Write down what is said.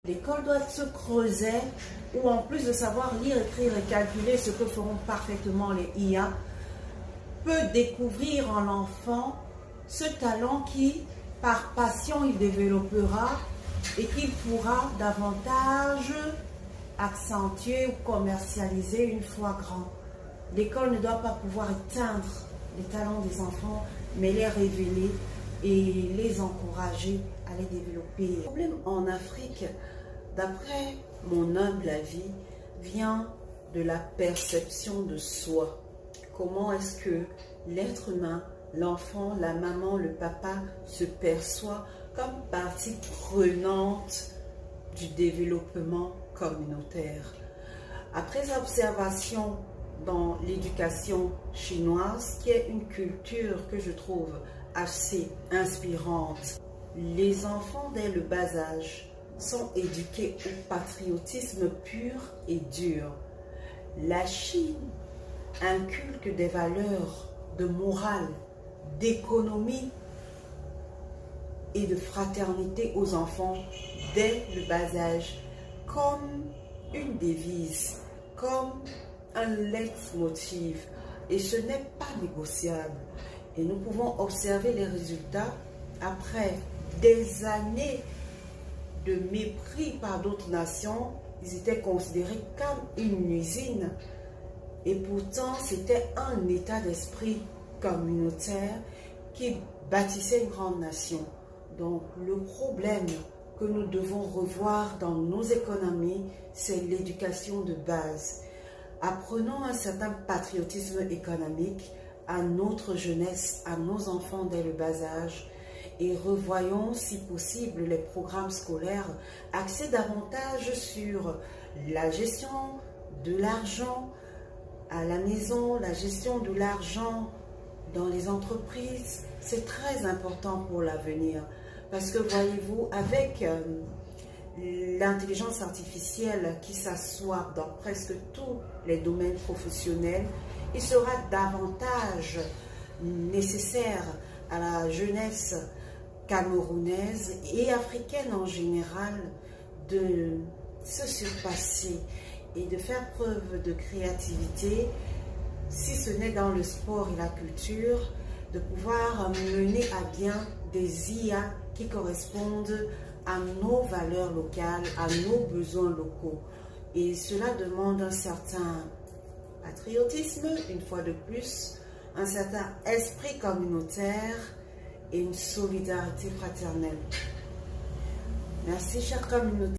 L'école doit se creuser où, en plus de savoir lire, écrire et calculer, ce que feront parfaitement les IA, peut découvrir en l'enfant ce talent qui, par passion, il développera et qu'il pourra davantage accentuer ou commercialiser une fois grand. L'école ne doit pas pouvoir éteindre les talents des enfants, mais les révéler et les encourager à les développer. Le problème en Afrique, d'après mon humble avis, vient de la perception de soi. Comment est-ce que l'être humain, l'enfant, la maman, le papa se perçoit comme partie prenante du développement communautaire. Après observation dans l'éducation chinoise, qui est une culture que je trouve assez inspirante, les enfants dès le bas âge sont éduqués au patriotisme pur et dur. La Chine inculque des valeurs de morale, d'économie et de fraternité aux enfants dès le bas âge, comme une devise, comme un leitmotiv, et ce n'est pas négociable. Et nous pouvons observer les résultats après des années de mépris par d'autres nations. Ils étaient considérés comme une usine, et pourtant c'était un état d'esprit communautaire qui bâtissait une grande nation. Donc le problème que nous devons revoir dans nos économies, c'est l'éducation de base. Apprenons un certain patriotisme économique à notre jeunesse, à nos enfants dès le bas âge, et revoyons si possible les programmes scolaires axés davantage sur la gestion de l'argent à la maison, la gestion de l'argent dans les entreprises. C'est très important pour l'avenir, parce que voyez-vous, avec l'intelligence artificielle qui s'assoit dans presque tous les domaines professionnels, il sera davantage nécessaire à la jeunesse camerounaise et africaine en général de se surpasser et de faire preuve de créativité, si ce n'est dans le sport et la culture, de pouvoir mener à bien des IA qui correspondent à nos valeurs locales, à nos besoins locaux. Et cela demande un certain patriotisme, une fois de plus, un certain esprit communautaire et une solidarité fraternelle. Merci, chère communauté.